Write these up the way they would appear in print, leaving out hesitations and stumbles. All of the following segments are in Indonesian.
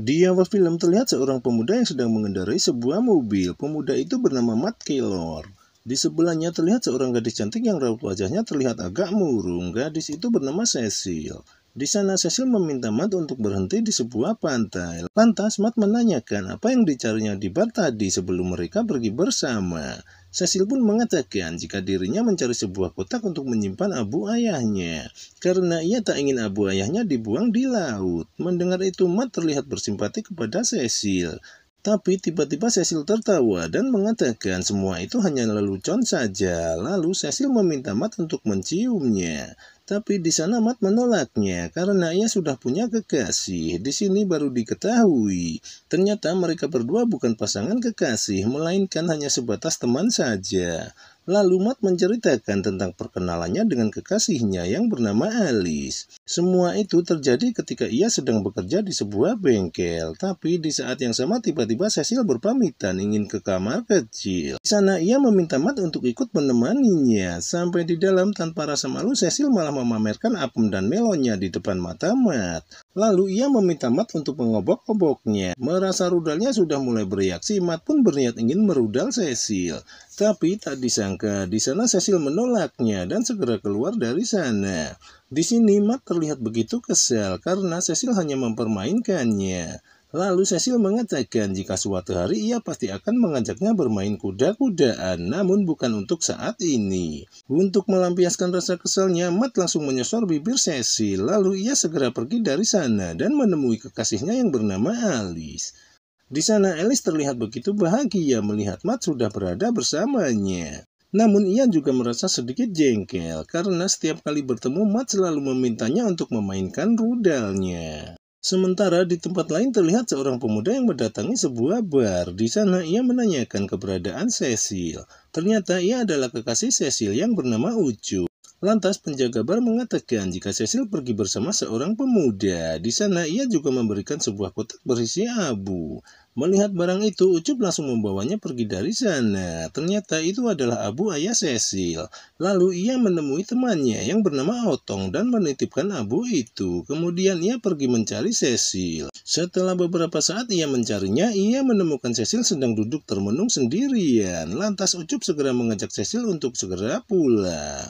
Di awal film terlihat seorang pemuda yang sedang mengendarai sebuah mobil. Pemuda itu bernama Matt Keylor. Di sebelahnya terlihat seorang gadis cantik yang raut wajahnya terlihat agak murung. Gadis itu bernama Cecil. Di sana Cecil meminta Matt untuk berhenti di sebuah pantai. Lantas Matt menanyakan apa yang dicarinya di bar tadi sebelum mereka pergi bersama. Cecil pun mengatakan jika dirinya mencari sebuah kotak untuk menyimpan abu ayahnya, karena ia tak ingin abu ayahnya dibuang di laut. Mendengar itu Matt terlihat bersimpati kepada Cecil. Tapi tiba-tiba Cecil tertawa dan mengatakan semua itu hanya lelucon saja. Lalu Cecil meminta Matt untuk menciumnya. Tapi di sana Matt menolaknya karena ia sudah punya kekasih. Di sini baru diketahui, ternyata mereka berdua bukan pasangan kekasih, melainkan hanya sebatas teman saja. Lalu Matt menceritakan tentang perkenalannya dengan kekasihnya yang bernama Alice. Semua itu terjadi ketika ia sedang bekerja di sebuah bengkel. Tapi di saat yang sama tiba-tiba Cecil berpamitan ingin ke kamar kecil. Di sana ia meminta Matt untuk ikut menemaninya. Sampai di dalam tanpa rasa malu Cecil malah memamerkan apem dan melonnya di depan mata Matt. Lalu ia meminta Matt untuk mengobok-oboknya. Merasa rudalnya sudah mulai bereaksi, Matt pun berniat ingin merudal Cecil. Tapi tak disangka di sana Cecil menolaknya dan segera keluar dari sana. Di sini Matt terlihat begitu kesal karena Cecil hanya mempermainkannya. Lalu Cecil mengatakan jika suatu hari ia pasti akan mengajaknya bermain kuda-kudaan, namun bukan untuk saat ini. Untuk melampiaskan rasa kesalnya, Matt langsung menyosor bibir Cecil. Lalu ia segera pergi dari sana dan menemui kekasihnya yang bernama Alice. Di sana Alice terlihat begitu bahagia melihat Matt sudah berada bersamanya. Namun ia juga merasa sedikit jengkel karena setiap kali bertemu Matt selalu memintanya untuk memainkan rudalnya. Sementara di tempat lain terlihat seorang pemuda yang mendatangi sebuah bar. Di sana ia menanyakan keberadaan Cecil. Ternyata ia adalah kekasih Cecil yang bernama Ucup. Lantas penjaga bar mengatakan jika Cecil pergi bersama seorang pemuda. Di sana ia juga memberikan sebuah kotak berisi abu. Melihat barang itu, Ucup langsung membawanya pergi dari sana. Ternyata itu adalah abu ayah Cecil. Lalu ia menemui temannya yang bernama Otong dan menitipkan abu itu. Kemudian ia pergi mencari Cecil. Setelah beberapa saat ia mencarinya, ia menemukan Cecil sedang duduk termenung sendirian. Lantas Ucup segera mengajak Cecil untuk segera pulang.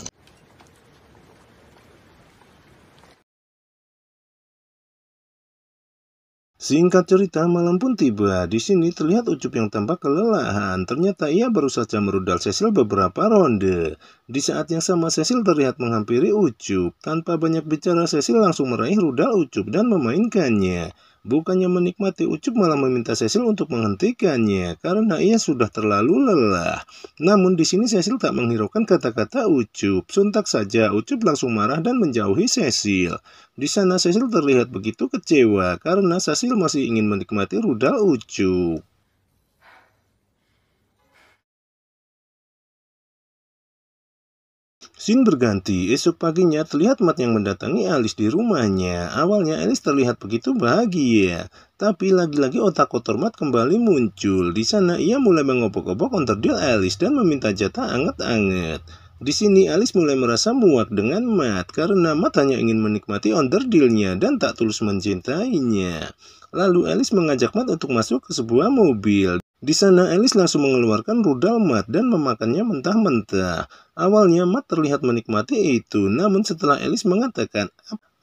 Singkat cerita, malam pun tiba. Di sini terlihat Ucup yang tampak kelelahan. Ternyata ia baru saja merudal Cecil beberapa ronde. Di saat yang sama, Cecil terlihat menghampiri Ucup. Tanpa banyak bicara, Cecil langsung meraih rudal Ucup dan memainkannya. Bukannya menikmati, Ucup malah meminta Cecil untuk menghentikannya karena ia sudah terlalu lelah. Namun di sini Cecil tak menghiraukan kata-kata Ucup. Sontak saja Ucup langsung marah dan menjauhi Cecil. Di sana Cecil terlihat begitu kecewa karena Cecil masih ingin menikmati rudal Ucup. Scene berganti, esok paginya terlihat Matt yang mendatangi Alice di rumahnya. Awalnya Alice terlihat begitu bahagia, tapi lagi-lagi otak kotor Matt kembali muncul. Di sana ia mulai mengobok-obok onderdil Alice dan meminta jatah anget-anget. Di sini Alice mulai merasa muak dengan Matt karena Matt hanya ingin menikmati onderdilnya dan tak tulus mencintainya. Lalu Alice mengajak Matt untuk masuk ke sebuah mobil. Di sana Alice langsung mengeluarkan rudal Matt dan memakannya mentah-mentah. Awalnya Matt terlihat menikmati itu, namun setelah Alice mengatakan,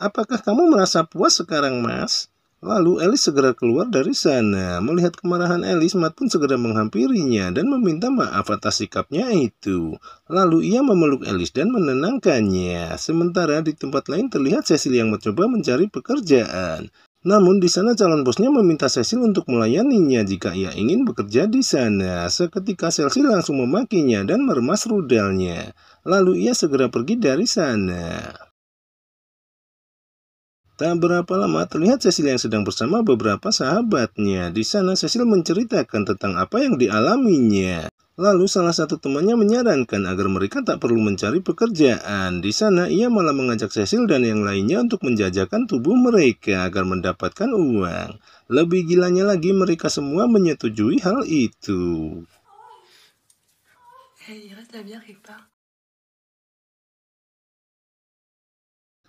"Apakah kamu merasa puas sekarang, Mas?" Lalu Alice segera keluar dari sana. Melihat kemarahan Alice, Matt pun segera menghampirinya dan meminta maaf atas sikapnya itu. Lalu ia memeluk Alice dan menenangkannya. Sementara di tempat lain terlihat Cecil yang mencoba mencari pekerjaan. Namun di sana calon bosnya meminta Cecil untuk melayaninya jika ia ingin bekerja di sana. Seketika Cecil langsung memakinya dan meremas rudalnya. Lalu ia segera pergi dari sana. Tak berapa lama terlihat Cecil yang sedang bersama beberapa sahabatnya. Di sana Cecil menceritakan tentang apa yang dialaminya. Lalu salah satu temannya menyarankan agar mereka tak perlu mencari pekerjaan. Di sana ia malah mengajak Cecil dan yang lainnya untuk menjajakan tubuh mereka agar mendapatkan uang. Lebih gilanya lagi mereka semua menyetujui hal itu.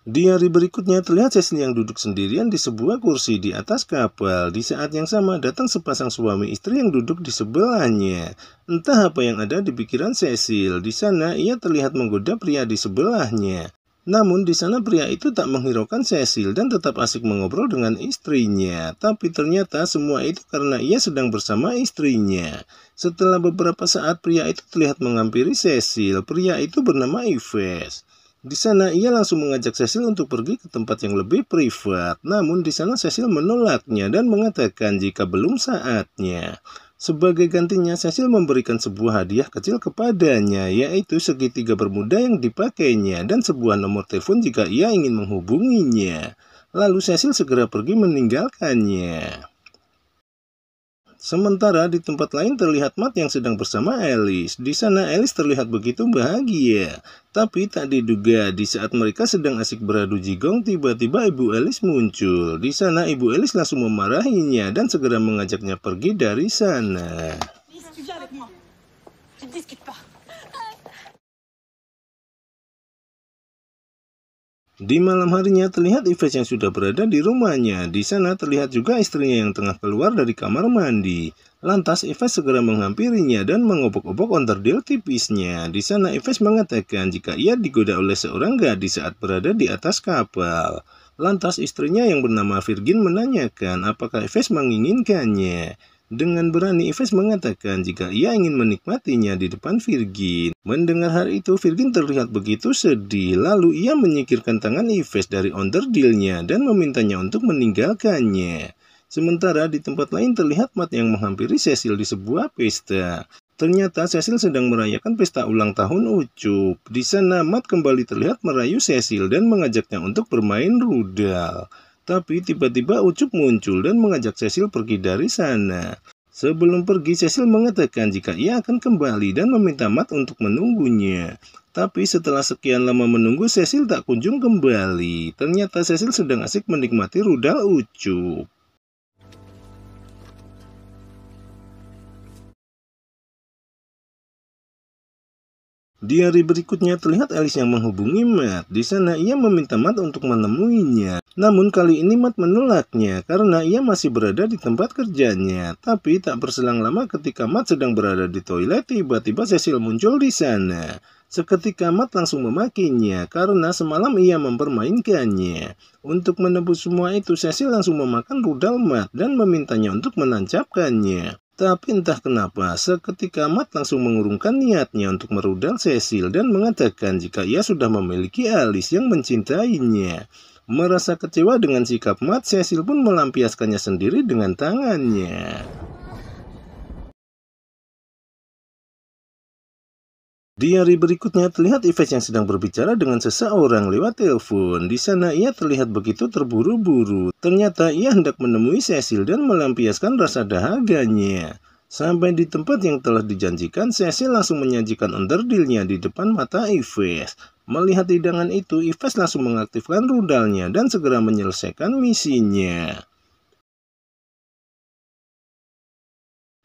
Di hari berikutnya terlihat Cecil yang duduk sendirian di sebuah kursi di atas kapal. Di saat yang sama datang sepasang suami istri yang duduk di sebelahnya. Entah apa yang ada di pikiran Cecil. Di sana ia terlihat menggoda pria di sebelahnya. Namun di sana pria itu tak menghiraukan Cecil dan tetap asik mengobrol dengan istrinya. Tapi ternyata semua itu karena ia sedang bersama istrinya. Setelah beberapa saat pria itu terlihat menghampiri Cecil. Pria itu bernama Yves. Di sana ia langsung mengajak Cecil untuk pergi ke tempat yang lebih privat. Namun di sana Cecil menolaknya dan mengatakan jika belum saatnya. Sebagai gantinya Cecil memberikan sebuah hadiah kecil kepadanya, yaitu segitiga bermuda yang dipakainya dan sebuah nomor telepon jika ia ingin menghubunginya. Lalu Cecil segera pergi meninggalkannya. Sementara di tempat lain terlihat Matt yang sedang bersama Alice. Di sana Alice terlihat begitu bahagia. Tapi tak diduga di saat mereka sedang asik beradu jigong, tiba-tiba ibu Alice muncul. Di sana ibu Alice langsung memarahinya dan segera mengajaknya pergi dari sana. Di malam harinya terlihat Yves yang sudah berada di rumahnya. Di sana terlihat juga istrinya yang tengah keluar dari kamar mandi. Lantas Yves segera menghampirinya dan mengobok-obok onderdil tipisnya. Di sana Yves mengatakan jika ia digoda oleh seorang gadis saat berada di atas kapal. Lantas istrinya yang bernama Virgin menanyakan apakah Yves menginginkannya. Dengan berani Yves mengatakan jika ia ingin menikmatinya di depan Virgin. Mendengar hal itu Virgin terlihat begitu sedih. Lalu ia menyingkirkan tangan Yves dari onderdilnya dan memintanya untuk meninggalkannya. Sementara di tempat lain terlihat Matt yang menghampiri Cecil di sebuah pesta. Ternyata Cecil sedang merayakan pesta ulang tahun Ucup. Di sana Matt kembali terlihat merayu Cecil dan mengajaknya untuk bermain rudal. Tapi tiba-tiba Ucup muncul dan mengajak Cecil pergi dari sana. Sebelum pergi, Cecil mengatakan jika ia akan kembali dan meminta Matt untuk menunggunya. Tapi setelah sekian lama menunggu, Cecil tak kunjung kembali. Ternyata Cecil sedang asik menikmati rudal Ucup. Di hari berikutnya terlihat Alice yang menghubungi Matt. Di sana ia meminta Matt untuk menemuinya. Namun kali ini Matt menolaknya karena ia masih berada di tempat kerjanya. Tapi tak berselang lama ketika Matt sedang berada di toilet, tiba-tiba Cecil muncul di sana. Seketika Matt langsung memakinya karena semalam ia mempermainkannya. Untuk menebus semua itu, Cecil langsung memakan rudal Matt dan memintanya untuk menancapkannya. Tapi entah kenapa, seketika Matt langsung mengurungkan niatnya untuk merudal Cecil dan mengatakan jika ia sudah memiliki Alice yang mencintainya. Merasa kecewa dengan sikap Matt, Cecil pun melampiaskannya sendiri dengan tangannya. Di hari berikutnya terlihat Yves yang sedang berbicara dengan seseorang lewat telepon. Di sana ia terlihat begitu terburu-buru. Ternyata ia hendak menemui Cecil dan melampiaskan rasa dahaganya. Sampai di tempat yang telah dijanjikan, Cecil langsung menyajikan onderdilnya di depan mata Yves. Melihat hidangan itu, Yves langsung mengaktifkan rudalnya dan segera menyelesaikan misinya.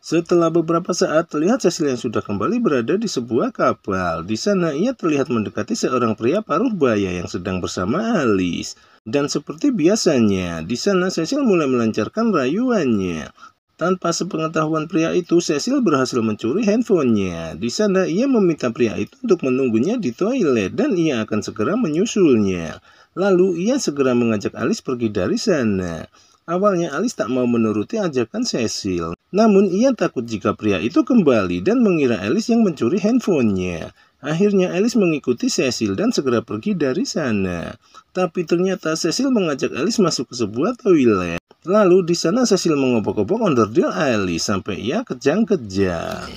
Setelah beberapa saat, terlihat Cecil yang sudah kembali berada di sebuah kapal. Di sana ia terlihat mendekati seorang pria paruh baya yang sedang bersama Alice. Dan seperti biasanya, di sana Cecil mulai melancarkan rayuannya. Tanpa sepengetahuan pria itu, Cecil berhasil mencuri handphonenya. Di sana ia meminta pria itu untuk menunggunya di toilet dan ia akan segera menyusulnya. Lalu ia segera mengajak Alice pergi dari sana. Awalnya Alice tak mau menuruti ajakan Cecil. Namun ia takut jika pria itu kembali dan mengira Alice yang mencuri handphonenya. Akhirnya Alice mengikuti Cecil dan segera pergi dari sana. Tapi ternyata Cecil mengajak Alice masuk ke sebuah toilet. Lalu di sana Cecil mengobok-obok onderdil Alice sampai ia kejang-kejang.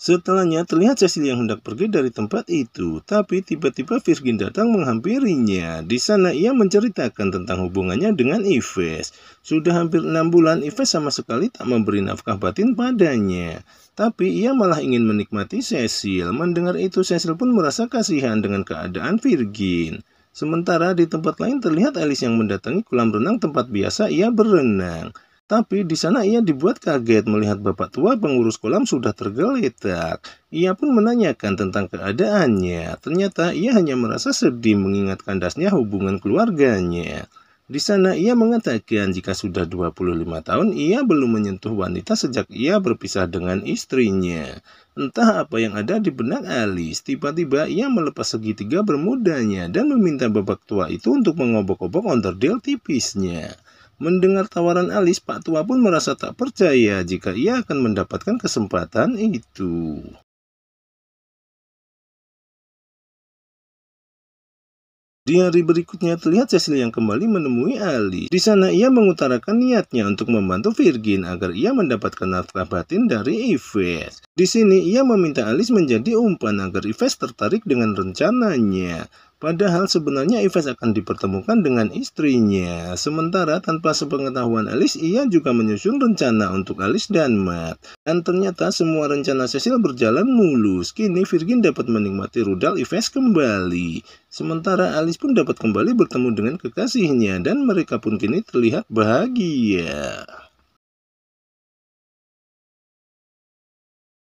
Setelahnya terlihat Cecil yang hendak pergi dari tempat itu, tapi tiba-tiba Virgin datang menghampirinya. Di sana ia menceritakan tentang hubungannya dengan Yves. Sudah hampir 6 bulan Yves sama sekali tak memberi nafkah batin padanya. Tapi ia malah ingin menikmati Cecil. Mendengar itu Cecil pun merasa kasihan dengan keadaan Virgin. Sementara di tempat lain terlihat Alice yang mendatangi kolam renang tempat biasa ia berenang. Tapi di sana ia dibuat kaget melihat bapak tua pengurus kolam sudah tergeletak. Ia pun menanyakan tentang keadaannya. Ternyata ia hanya merasa sedih mengingat kandasnya hubungan keluarganya. Di sana ia mengatakan jika sudah 25 tahun ia belum menyentuh wanita sejak ia berpisah dengan istrinya. Entah apa yang ada di benak Alice, tiba-tiba ia melepas segitiga bermudanya dan meminta bapak tua itu untuk mengobok-obok onderdil tipisnya. Mendengar tawaran Alice, Pak Tua pun merasa tak percaya jika ia akan mendapatkan kesempatan itu. Di hari berikutnya terlihat Cecil yang kembali menemui Alice. Di sana ia mengutarakan niatnya untuk membantu Virgin agar ia mendapatkan nafkah batin dari Yves. Di sini ia meminta Alice menjadi umpan agar Yves tertarik dengan rencananya. Padahal sebenarnya Yves akan dipertemukan dengan istrinya. Sementara tanpa sepengetahuan Alice, ia juga menyusun rencana untuk Alice dan Matt. Dan ternyata semua rencana Cecil berjalan mulus. Kini Virgin dapat menikmati rudal Yves kembali. Sementara Alice pun dapat kembali bertemu dengan kekasihnya dan mereka pun kini terlihat bahagia.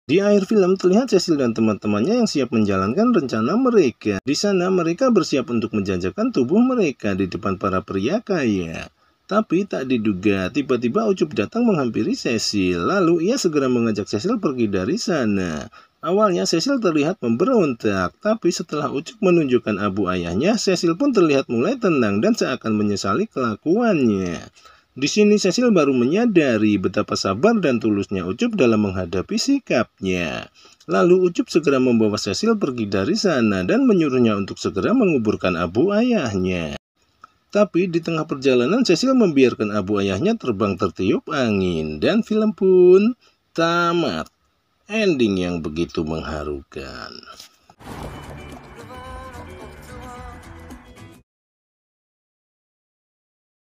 Di akhir film terlihat Cecil dan teman-temannya yang siap menjalankan rencana mereka. Di sana mereka bersiap untuk menjajakan tubuh mereka di depan para pria kaya. Tapi tak diduga, tiba-tiba Ucup datang menghampiri Cecil. Lalu ia segera mengajak Cecil pergi dari sana. Awalnya Cecil terlihat memberontak, tapi setelah Ucup menunjukkan abu ayahnya, Cecil pun terlihat mulai tenang dan seakan menyesali kelakuannya. Di sini Cecil baru menyadari betapa sabar dan tulusnya Ucup dalam menghadapi sikapnya. Lalu Ucup segera membawa Cecil pergi dari sana dan menyuruhnya untuk segera menguburkan abu ayahnya. Tapi di tengah perjalanan Cecil membiarkan abu ayahnya terbang tertiup angin dan film pun tamat. Ending yang begitu mengharukan.